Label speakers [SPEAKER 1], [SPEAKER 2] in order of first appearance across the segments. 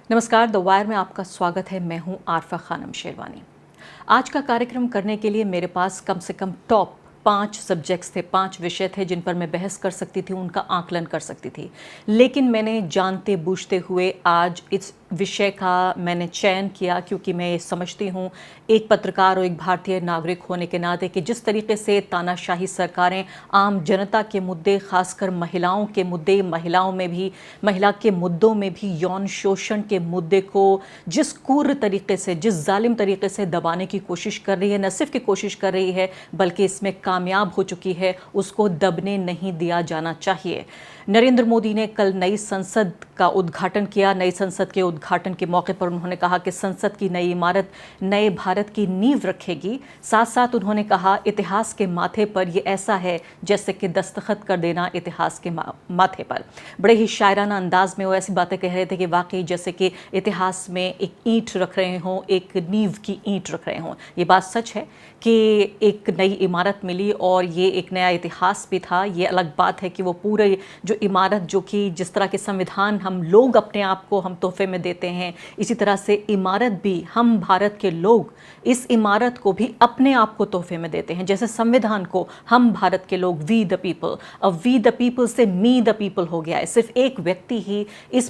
[SPEAKER 1] नमस्कार, the wire में आपका स्वागत है। मैं हूं आरफा खानम शेरवानी। आज का कार्यक्रम करने के लिए मेरे पास कम से कम टॉप 5 सब्जेक्ट्स थे, 5 विषय थे जिन पर मैं बहस कर सकती थी, उनका आकलन कर सकती थी। लेकिन मैंने जानते बूझते हुए आज इस विषय का मैंने चयन किया, क्योंकि मैं ये समझती हूँ एक पत्रकार और एक भारतीय नागरिक होने के नाते कि जिस तरीके से तानाशाही सरकारें आम जनता के मुद्दे, खासकर महिलाओं के मुद्दे, महिला के मुद्दों में भी यौन शोषण के मुद्दे को जिस क्रूर तरीके से, जिस जालिम तरीके से दबाने की कोशिश कर रही है, न सिर्फ की कोशिश कर रही है बल्कि इसमें कामयाब हो चुकी है, उसको दबने नहीं दिया जाना चाहिए। नरेंद्र मोदी ने कल नई संसद का उद्घाटन किया। नई संसद के उद्घाटन के मौके पर उन्होंने कहा कि संसद की नई इमारत नए भारत की नींव रखेगी। साथ साथ उन्होंने कहा इतिहास के माथे पर ये ऐसा है जैसे कि दस्तखत कर देना इतिहास के माथे पर। बड़े ही शायराना अंदाज में वो ऐसी बातें कह रहे थे कि वाकई जैसे कि इतिहास में एक ईंट रख रहे हों, एक नींव की ईंट रख रहे हों। ये बात सच है कि एक नई इमारत मिली और ये एक नया इतिहास भी था। ये अलग बात है कि वो पूरे जो इमारत, जो कि जिस तरह के संविधान हम लोग अपने आप को हम तोहफे में देते हैं, इसी तरह से इमारत भी हम भारत के लोग इस इमारत को भी अपने आप को तोहफे में देते हैं। जैसे संविधान को हम भारत के लोग, वी द पीपल, अब वी द पीपल से मी द पीपल हो गया है। सिर्फ एक व्यक्ति ही इस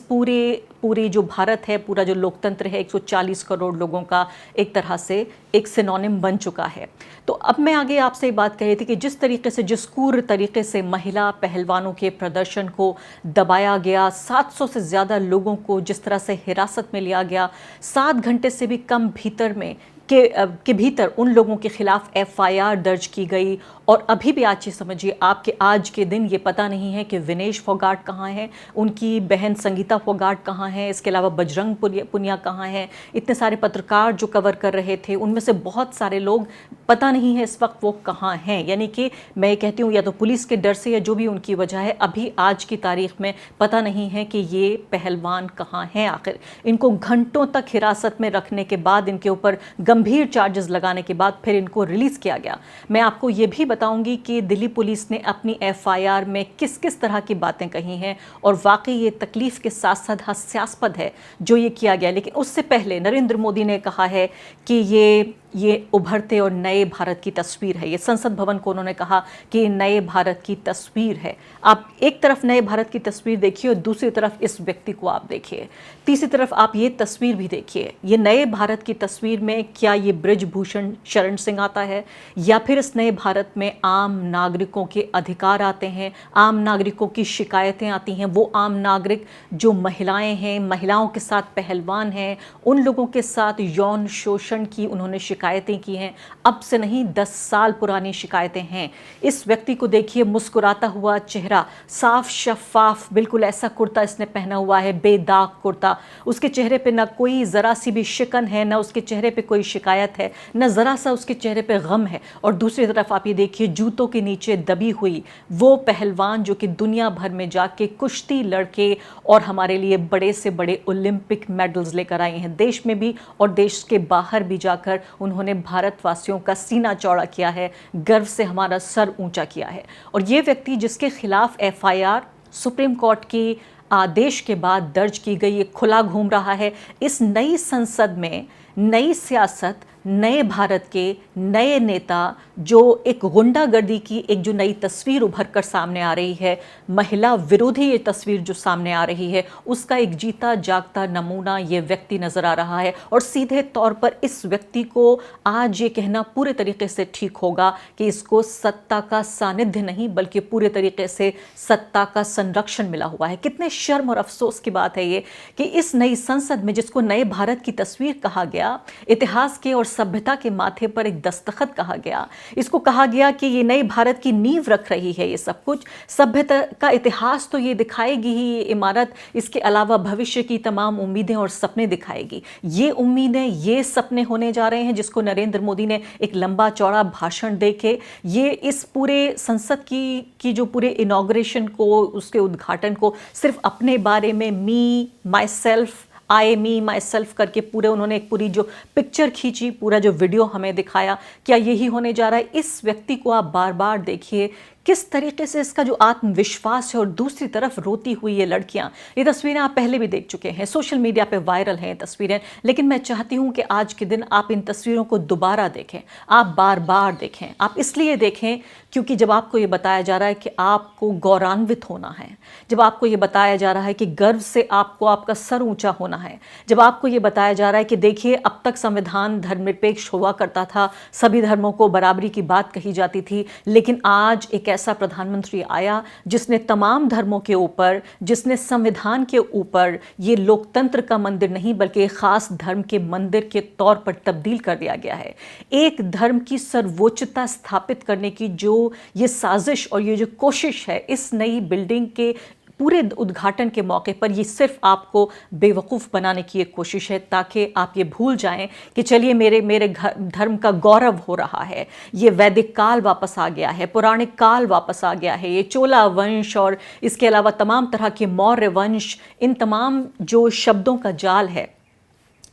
[SPEAKER 1] पूरे जो भारत है, पूरा जो लोकतंत्र है 140 करोड़ लोगों का, एक तरह से एक सिनोनिम बन चुका है। तो अब मैं आगे आपसे ये बात कह रही थी कि जिस तरीके से, जिस क्रूर तरीके से महिला पहलवानों के प्रदर्शन को दबाया गया, 700 से ज़्यादा लोगों को जिस तरह से हिरासत में लिया गया, 7 घंटे से भी कम के भीतर उन लोगों के खिलाफ एफआईआर दर्ज की गई। और अभी भी आज समझिए, आपके आज के दिन ये पता नहीं है कि विनेश फोगाट कहाँ है, उनकी बहन संगीता फोगाट कहाँ है, इसके अलावा बजरंग पुनिया कहाँ है। इतने सारे पत्रकार जो कवर कर रहे थे, उनमें से बहुत सारे लोग पता नहीं है इस वक्त वो कहाँ हैं। यानी कि मैं कहती हूँ या तो पुलिस के डर से या जो भी उनकी वजह है, अभी आज की तारीख में पता नहीं है कि ये पहलवान कहाँ हैं। आखिर इनको घंटों तक हिरासत में रखने के बाद, इनके ऊपर गंभीर चार्जेस लगाने के बाद फिर इनको रिलीज किया गया। मैं आपको ये भी बताऊंगी कि दिल्ली पुलिस ने अपनी एफआईआर में किस किस तरह की बातें कही हैं और वाकई ये तकलीफ के साथ साथ हास्यास्पद है जो ये किया गया। लेकिन उससे पहले नरेंद्र मोदी ने कहा है कि ये उभरते और नए भारत की तस्वीर है। ये संसद भवन को उन्होंने कहा कि नए भारत की तस्वीर है। आप एक तरफ नए भारत की तस्वीर देखिए और दूसरी तरफ इस व्यक्ति को आप देखिए, तीसरी तरफ आप ये तस्वीर भी देखिए। ये नए भारत की तस्वीर में क्या ये बृजभूषण शरण सिंह आता है, या फिर इस नए भारत में आम नागरिकों के अधिकार आते हैं, आम नागरिकों की शिकायतें आती हैं। वो आम नागरिक जो महिलाएं हैं, महिलाओं के साथ पहलवान हैं, उन लोगों के साथ यौन शोषण की उन्होंने शिकायतें की हैं। अब से नहीं, 10 साल पुरानी शिकायतें हैं। इस व्यक्ति को देखिए, मुस्कुराता हुआ चेहरा, साफ शफाफ, बिल्कुल ऐसा कुर्ता इसने पहना हुआ है, बेदाग कुर्ता। उसके चेहरे पे ना कोई ज़रा सी भी शिकन है, ना उसके चेहरे पे कोई शिकायत है, ना ज़रा सा उसके चेहरे पे गम है। और दूसरी तरफ आप ये देखिए, जूतों के नीचे दबी हुई वो पहलवान जो कि दुनिया भर में जाके कुश्ती लड़के और हमारे लिए बड़े से बड़े ओलंपिक मेडल्स लेकर आए हैं, देश में भी और देश के बाहर भी जाकर उन्होंने भारतवासियों का सीना चौड़ा किया है, गर्व से हमारा सर ऊंचा किया है। और ये व्यक्ति जिसके खिलाफ एफआईआर सुप्रीम कोर्ट की आदेश के बाद दर्ज की गई, ये खुला घूम रहा है इस नई संसद में। नई सियासत, नए भारत के नए नेता, जो एक गुंडागर्दी की एक जो नई तस्वीर उभर कर सामने आ रही है, महिला विरोधी ये तस्वीर जो सामने आ रही है, उसका एक जीता जागता नमूना ये व्यक्ति नजर आ रहा है। और सीधे तौर पर इस व्यक्ति को आज ये कहना पूरे तरीके से ठीक होगा कि इसको सत्ता का सानिध्य नहीं बल्कि पूरे तरीके से सत्ता का संरक्षण मिला हुआ है। कितने शर्म और अफसोस की बात है ये कि इस नई संसद में, जिसको नए भारत की तस्वीर कहा गया, इतिहास के और सभ्यता के माथे पर एक दस्तखत कहा गया, इसको कहा गया कि ये नए भारत की नींव रख रही है। ये सब कुछ सभ्यता का इतिहास तो ये दिखाएगी ही, ये इमारत, इसके अलावा भविष्य की तमाम उम्मीदें और सपने दिखाएगी। ये उम्मीदें, ये सपने होने जा रहे हैं जिसको नरेंद्र मोदी ने एक लंबा चौड़ा भाषण देके ये इस पूरे संसद की जो पूरे इनॉग्रेशन को, उसके उद्घाटन को सिर्फ अपने बारे में मी my self I me my self करके पूरे उन्होंने एक पूरी जो पिक्चर खींची, पूरा जो वीडियो हमें दिखाया, क्या यही होने जा रहा है? इस व्यक्ति को आप बार बार देखिए किस तरीके से इसका जो आत्मविश्वास है, और दूसरी तरफ रोती हुई ये लड़कियां, ये तस्वीरें आप पहले भी देख चुके हैं, सोशल मीडिया पे वायरल हैं तस्वीरें, लेकिन मैं चाहती हूं कि आज के दिन आप इन तस्वीरों को दोबारा देखें, आप बार बार देखें। आप इसलिए देखें क्योंकि जब आपको ये बताया जा रहा है कि आपको गौरवान्वित होना है, जब आपको ये बताया जा रहा है कि गर्व से आपको आपका सर ऊंचा होना है, जब आपको ये बताया जा रहा है कि देखिए अब तक संविधान धर्मनिरपेक्ष हुआ करता था, सभी धर्मों को बराबरी की बात कही जाती थी, लेकिन आज एक ऐसा प्रधानमंत्री आया जिसने तमाम धर्मों के ऊपर, जिसने संविधान के ऊपर ये लोकतंत्र का मंदिर नहीं बल्कि एक खास धर्म के मंदिर के तौर पर तब्दील कर दिया गया है। एक धर्म की सर्वोच्चता स्थापित करने की जो ये साजिश और ये जो कोशिश है इस नई बिल्डिंग के पूरे उद्घाटन के मौके पर, ये सिर्फ आपको बेवकूफ़ बनाने की एक कोशिश है ताकि आप ये भूल जाएं कि चलिए मेरे धर्म का गौरव हो रहा है, ये वैदिक काल वापस आ गया है, पौराणिक काल वापस आ गया है, ये चोला वंश और इसके अलावा तमाम तरह के मौर्य वंश, इन तमाम जो शब्दों का जाल है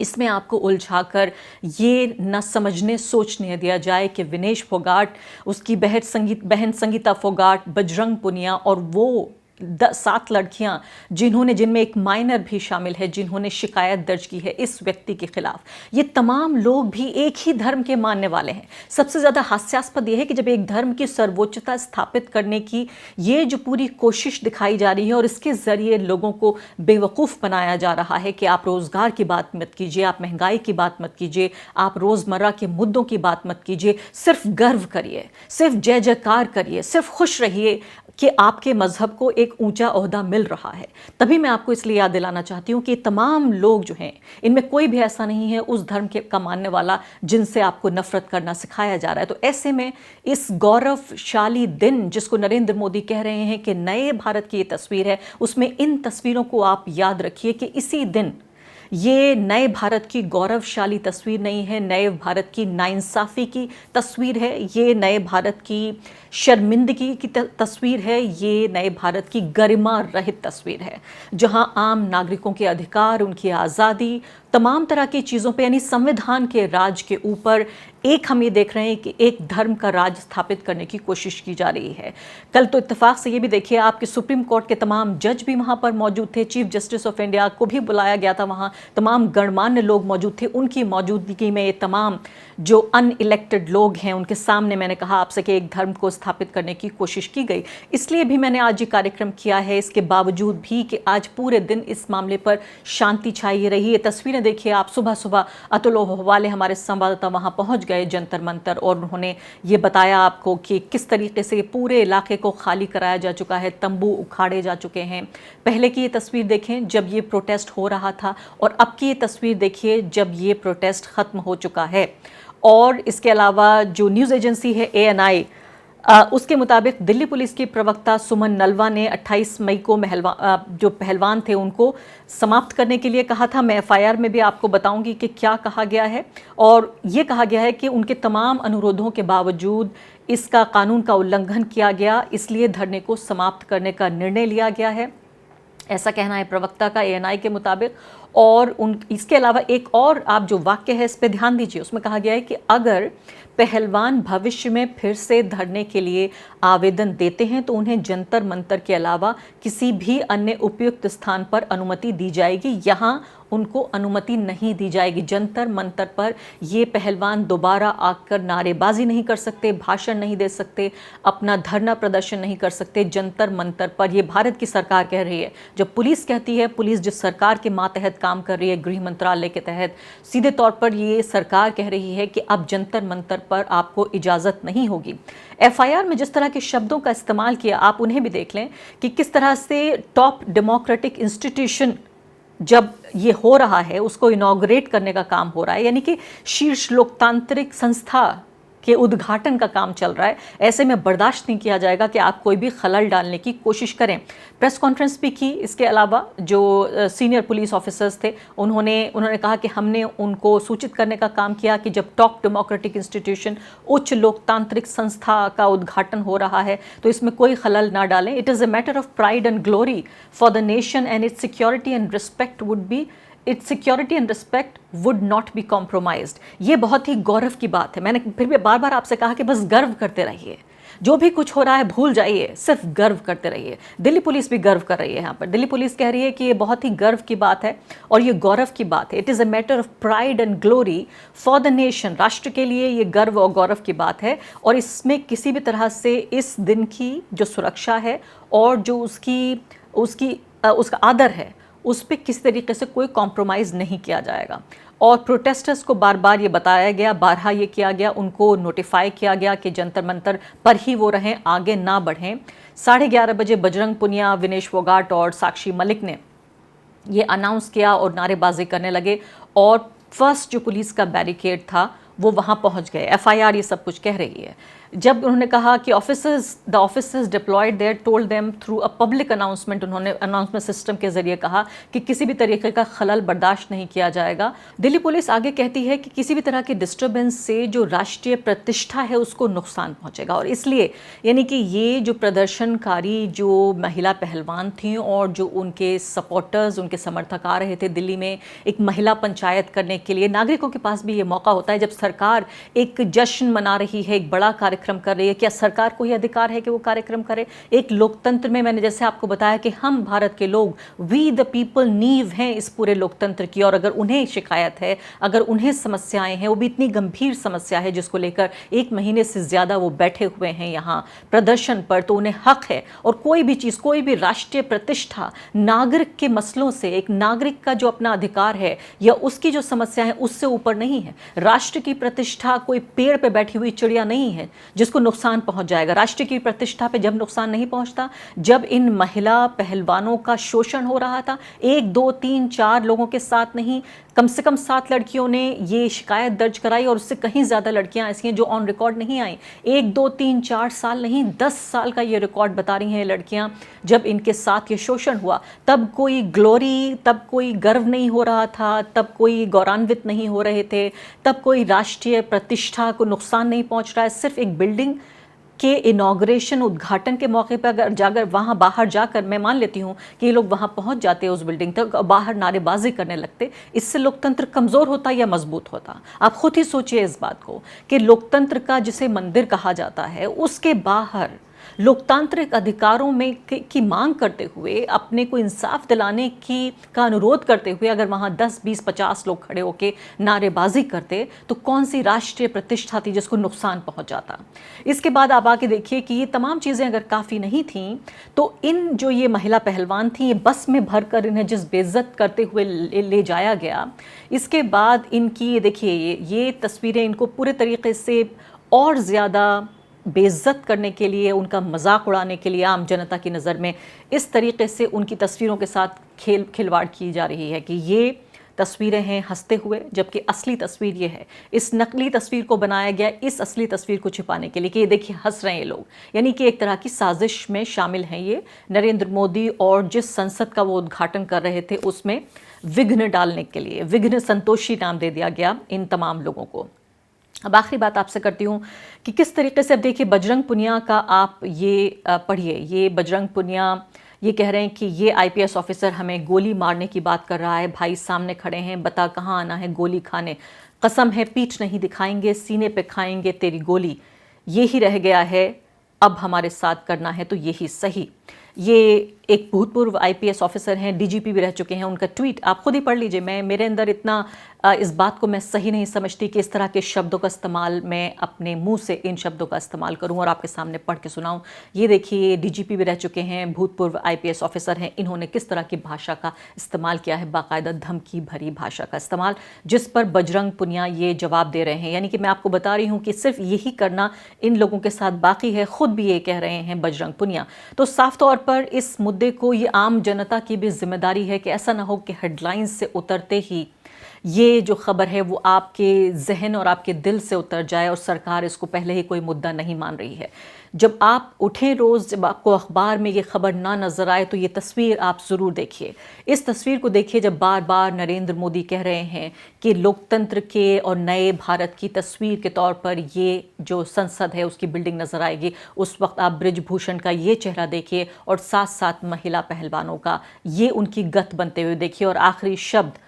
[SPEAKER 1] इसमें आपको उलझाकर ये न समझने सोचने दिया जाए कि विनेश फोगाट, उसकी बहन संगीता फोगाट, बजरंग पुनिया और वो 7 लड़कियां जिनमें एक माइनर भी शामिल है, जिन्होंने शिकायत दर्ज की है इस व्यक्ति के खिलाफ, ये तमाम लोग भी एक ही धर्म के मानने वाले हैं। सबसे ज़्यादा हास्यास्पद यह है कि जब एक धर्म की सर्वोच्चता स्थापित करने की ये जो पूरी कोशिश दिखाई जा रही है और इसके ज़रिए लोगों को बेवकूफ़ बनाया जा रहा है कि आप रोज़गार की बात मत कीजिए, आप महंगाई की बात मत कीजिए, आप रोज़मर्रा के मुद्दों की बात मत कीजिए, सिर्फ गर्व करिए, सिर्फ जय जयकार करिए, सिर्फ खुश रहिए कि आपके मजहब को एक ऊंचा ओहदा मिल रहा है। तभी मैं आपको इसलिए याद दिलाना चाहती हूँ कि तमाम लोग जो हैं इनमें कोई भी ऐसा नहीं है उस धर्म के का मानने वाला जिनसे आपको नफरत करना सिखाया जा रहा है। तो ऐसे में इस गौरवशाली दिन जिसको नरेंद्र मोदी कह रहे हैं कि नए भारत की ये तस्वीर है, उसमें इन तस्वीरों को आप याद रखिए कि इसी दिन ये नए भारत की गौरवशाली तस्वीर नहीं है, नए भारत की नाइंसाफ़ी की तस्वीर है, ये नए भारत की शर्मिंदगी की तस्वीर है, ये नए भारत की गरिमा रहित तस्वीर है, जहां आम नागरिकों के अधिकार, उनकी आज़ादी, तमाम तरह की चीज़ों पे यानी संविधान के राज के ऊपर एक हम ये देख रहे हैं कि एक धर्म का राज स्थापित करने की कोशिश की जा रही है। कल तो इत्तेफाक से ये भी देखिए आपके सुप्रीम कोर्ट के तमाम जज भी वहाँ पर मौजूद थे, चीफ जस्टिस ऑफ इंडिया को भी बुलाया गया था, वहाँ तमाम गणमान्य लोग मौजूद थे, उनकी मौजूदगी में ये तमाम जो अनइलेक्टेड लोग हैं उनके सामने मैंने कहा आपसे कि एक धर्म को स्थापित करने की कोशिश की गई। इसलिए भी मैंने आज ये कार्यक्रम किया है, इसके बावजूद भी कि आज पूरे दिन इस मामले पर शांति छाई रही है। तस्वीरें देखिए आप, सुबह सुबह अतुल वाले हमारे संवाददाता वहाँ पहुँच गए जंतर मंतर और उन्होंने ये बताया आपको कि किस तरीके से पूरे इलाके को खाली कराया जा चुका है, तंबू उखाड़े जा चुके हैं। पहले की ये तस्वीर देखें जब ये प्रोटेस्ट हो रहा था और अब की ये तस्वीर देखिए जब ये प्रोटेस्ट ख़त्म हो चुका है। और इसके अलावा जो न्यूज़ एजेंसी है ANI, उसके मुताबिक दिल्ली पुलिस की प्रवक्ता सुमन नलवा ने 28 मई को जो पहलवान थे उनको समाप्त करने के लिए कहा था। मैं FIR में भी आपको बताऊंगी कि क्या कहा गया है, और ये कहा गया है कि उनके तमाम अनुरोधों के बावजूद इसका कानून का उल्लंघन किया गया, इसलिए धरने को समाप्त करने का निर्णय लिया गया है, ऐसा कहना है प्रवक्ता का ANI के मुताबिक। और इसके अलावा एक और आप जो वाक्य है इस पर ध्यान दीजिए, उसमें कहा गया है कि अगर पहलवान भविष्य में फिर से धरने के लिए आवेदन देते हैं तो उन्हें जंतर मंतर के अलावा किसी भी अन्य उपयुक्त स्थान पर अनुमति दी जाएगी, यहाँ उनको अनुमति नहीं दी जाएगी। जंतर मंतर पर ये पहलवान दोबारा आकर नारेबाजी नहीं कर सकते, भाषण नहीं दे सकते, अपना धरना प्रदर्शन नहीं कर सकते जंतर मंतर पर। ये भारत की सरकार कह रही है। जब पुलिस कहती है, पुलिस जिस सरकार के मातहत काम कर रही है, गृह मंत्रालय के तहत, सीधे तौर पर ये सरकार कह रही है कि अब जंतर मंतर पर आपको इजाज़त नहीं होगी। FIR में जिस तरह के शब्दों का इस्तेमाल किया आप उन्हें भी देख लें कि किस तरह से टॉप डेमोक्रेटिक इंस्टीट्यूशन जब ये हो रहा है उसको इनॉग्रेट करने का काम हो रहा है, यानी कि शीर्ष लोकतांत्रिक संस्था के उद्घाटन का काम चल रहा है। ऐसे में बर्दाश्त नहीं किया जाएगा कि आप कोई भी खलल डालने की कोशिश करें। प्रेस कॉन्फ्रेंस भी की। इसके अलावा जो सीनियर पुलिस ऑफिसर्स थे उन्होंने कहा कि हमने उनको सूचित करने का काम किया कि जब टॉप डेमोक्रेटिक इंस्टीट्यूशन, उच्च लोकतांत्रिक संस्था का उद्घाटन हो रहा है तो इसमें कोई खलल ना डालें। It is a matter of pride and glory for the nation and it's security and respect would not be compromised. ये बहुत ही गौरव की बात है। मैंने फिर भी बार बार आपसे कहा कि बस गर्व करते रहिए, जो भी कुछ हो रहा है भूल जाइए, सिर्फ गर्व करते रहिए। दिल्ली पुलिस भी गर्व कर रही है। यहाँ पर दिल्ली पुलिस कह रही है कि ये बहुत ही गर्व की बात है और ये गौरव की बात है। It is a matter of pride and glory for the nation. राष्ट्र के लिए ये गर्व और गौरव की बात है और इसमें किसी भी तरह से इस दिन की जो सुरक्षा है और जो उसका आदर है, उस पर किसी तरीके से कोई कॉम्प्रोमाइज़ नहीं किया जाएगा। और प्रोटेस्टर्स को बार बार ये बताया गया, बारहा ये किया गया, उनको नोटिफाई किया गया कि जंतर मंतर पर ही वो रहें, आगे ना बढ़ें। 11:30 बजे बजरंग पुनिया, विनेश फोगाट और साक्षी मलिक ने ये अनाउंस किया और नारेबाजी करने लगे और फर्स्ट जो पुलिस का बैरिकेड था वो वहाँ पहुँच गए। एफआईआर ये सब कुछ कह रही है। जब उन्होंने कहा कि the officers deployed there told them through a public announcement, उन्होंने अनाउंसमेंट सिस्टम के जरिए कहा कि किसी भी तरीके का खलल बर्दाश्त नहीं किया जाएगा। दिल्ली पुलिस आगे कहती है कि किसी भी तरह की डिस्टर्बेंस से जो राष्ट्रीय प्रतिष्ठा है उसको नुकसान पहुंचेगा और इसलिए यानी कि ये जो प्रदर्शनकारी जो महिला पहलवान थी और जो उनके सपोर्टर्स, उनके समर्थक आ रहे थे दिल्ली में एक महिला पंचायत करने के लिए, नागरिकों के पास भी ये मौका होता है जब सरकार एक जश्न मना रही है, एक बड़ा कार्यक्रम कर रही है। क्या सरकार को ही अधिकार है कि वो कार्यक्रम करे? एक लोकतंत्र में मैंने जैसे आपको बताया कि हम भारत के लोग, वी द पीपल नींव हैं इस पूरे लोकतंत्र की, और अगर उन्हें शिकायत है, अगर उन्हें समस्याएं हैं, वो भी इतनी गंभीर समस्या है जिसको लेकर 1 महीने से ज़्यादा वो बैठे हुए हैं यहाँ प्रदर्शन पर, तो उन्हें हक है। और कोई भी चीज़, कोई भी राष्ट्रीय प्रतिष्ठा नागरिक के मसलों से, एक नागरिक का जो अपना अधिकार है या उसकी जो समस्या है उससे ऊपर नहीं है। राष्ट्र की प्रतिष्ठा कोई पेड़ पे बैठी हुई चिड़िया नहीं है जिसको नुकसान पहुंच जाएगा। राष्ट्र की प्रतिष्ठा पे जब नुकसान नहीं पहुंचता, जब इन महिला पहलवानों का शोषण हो रहा था, 1 2 3 4 लोगों के साथ नहीं, कम से कम 7 लड़कियों ने ये शिकायत दर्ज कराई और उससे कहीं ज़्यादा लड़कियां ऐसी हैं जो ऑन रिकॉर्ड नहीं आई। 1 2 3 4 साल नहीं, 10 साल का ये रिकॉर्ड बता रही हैं लड़कियां। जब इनके साथ ये शोषण हुआ तब कोई ग्लोरी, तब कोई गर्व नहीं हो रहा था, तब कोई गौरवान्वित नहीं हो रहे थे, तब कोई राष्ट्रीय प्रतिष्ठा को नुकसान नहीं पहुंच रहा है। सिर्फ एक बिल्डिंग के इनॉग्रेशन, उद्घाटन के मौके पर अगर जाकर वहाँ बाहर जाकर, मैं मान लेती हूँ कि ये लोग वहाँ पहुँच जाते उस बिल्डिंग तक, बाहर नारेबाजी करने लगते, इससे लोकतंत्र कमज़ोर होता या मजबूत होता? आप खुद ही सोचिए इस बात को कि लोकतंत्र का जिसे मंदिर कहा जाता है उसके बाहर लोकतांत्रिक अधिकारों में की मांग करते हुए, अपने को इंसाफ दिलाने का अनुरोध करते हुए अगर वहाँ 10 20 50 लोग खड़े होकर नारेबाजी करते तो कौन सी राष्ट्रीय प्रतिष्ठा थी जिसको नुकसान पहुँच जाता? इसके बाद आप आके देखिए कि ये तमाम चीज़ें अगर काफ़ी नहीं थीं तो इन जो ये महिला पहलवान थी, ये बस में भरकर इन्हें जिस बेइज्जत करते हुए ले जाया गया, इसके बाद इनकी ये देखिए ये तस्वीरें इनको पूरे तरीके से और ज़्यादा बेइज्जत करने के लिए, उनका मजाक उड़ाने के लिए, आम जनता की नज़र में इस तरीके से उनकी तस्वीरों के साथ खिलवाड़ की जा रही है कि ये तस्वीरें हैं हंसते हुए, जबकि असली तस्वीर ये है। इस नकली तस्वीर को बनाया गया इस असली तस्वीर को छिपाने के लिए कि ये देखिए हंस रहे हैं ये लोग, यानी कि एक तरह की साजिश में शामिल हैं ये। नरेंद्र मोदी और जिस संसद का वो उद्घाटन कर रहे थे उसमें विघ्न डालने के लिए, विघ्न संतोषी नाम दे दिया गया इन तमाम लोगों को। अब आखिरी बात आपसे करती हूँ कि किस तरीके से, अब देखिए बजरंग पुनिया का आप ये पढ़िए, ये बजरंग पुनिया ये कह रहे हैं कि ये आईपीएस ऑफिसर हमें गोली मारने की बात कर रहा है, भाई सामने खड़े हैं, बता कहाँ आना है गोली खाने, कसम है पीठ नहीं दिखाएंगे, सीने पे खाएंगे तेरी गोली, ये ही रह गया है अब हमारे साथ करना है तो यही सही। ये एक भूतपूर्व आईपीएस ऑफिसर हैं, डीजीपी भी रह चुके हैं, उनका ट्वीट आप खुद ही पढ़ लीजिए। मेरे अंदर इतना इस बात को मैं सही नहीं समझती कि इस तरह के शब्दों का इस्तेमाल मैं अपने मुंह से इन शब्दों का इस्तेमाल करूं और आपके सामने पढ़ के सुनाऊं। ये देखिए डीजीपी भी रह चुके हैं, भूतपूर्व आईपीएस ऑफिसर हैं, इन्होंने किस तरह की भाषा का इस्तेमाल किया है, बाकायदा धमकी भरी भाषा का इस्तेमाल, जिस पर बजरंग पुनिया ये जवाब दे रहे हैं। यानी कि मैं आपको बता रही हूँ कि सिर्फ यही करना इन लोगों के साथ बाकी है, खुद भी ये कह रहे हैं बजरंग पुनिया। तो साफ तौर पर इस मुद्दे को, ये आम जनता की भी जिम्मेदारी है कि ऐसा ना हो कि हेडलाइंस से उतरते ही ये जो खबर है वो आपके जहन और आपके दिल से उतर जाए और सरकार इसको पहले ही कोई मुद्दा नहीं मान रही है। जब आप उठें रोज़, जब आपको अखबार में ये खबर ना नज़र आए तो ये तस्वीर आप ज़रूर देखिए। इस तस्वीर को देखिए जब बार बार नरेंद्र मोदी कह रहे हैं कि लोकतंत्र के और नए भारत की तस्वीर के तौर पर ये जो संसद है उसकी बिल्डिंग नज़र आएगी, उस वक्त आप बृजभूषण का ये चेहरा देखिए और साथ साथ महिला पहलवानों का ये उनकी गत बनते हुए देखिए। और आखिरी शब्द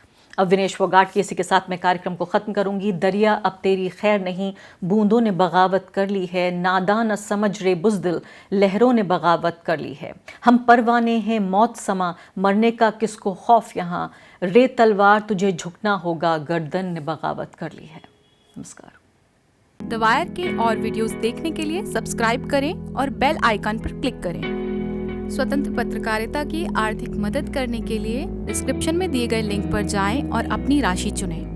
[SPEAKER 1] विनेश फोगाट की इसी के साथ मैं कार्यक्रम को ख़त्म करूंगी। दरिया अब तेरी खैर नहीं, बूंदों ने बगावत कर ली है, नादान समझ रे बुज़दिल, लहरों ने बगावत कर ली है। हम परवाने हैं मौत समा, मरने का किसको खौफ यहाँ, रे तलवार तुझे झुकना होगा, गर्दन ने बगावत कर ली है। नमस्कार।
[SPEAKER 2] द वायर के और वीडियोस देखने के लिए सब्सक्राइब करें और बेल आइकन पर क्लिक करें। स्वतंत्र पत्रकारिता की आर्थिक मदद करने के लिए डिस्क्रिप्शन में दिए गए लिंक पर जाएं और अपनी राशि चुनें।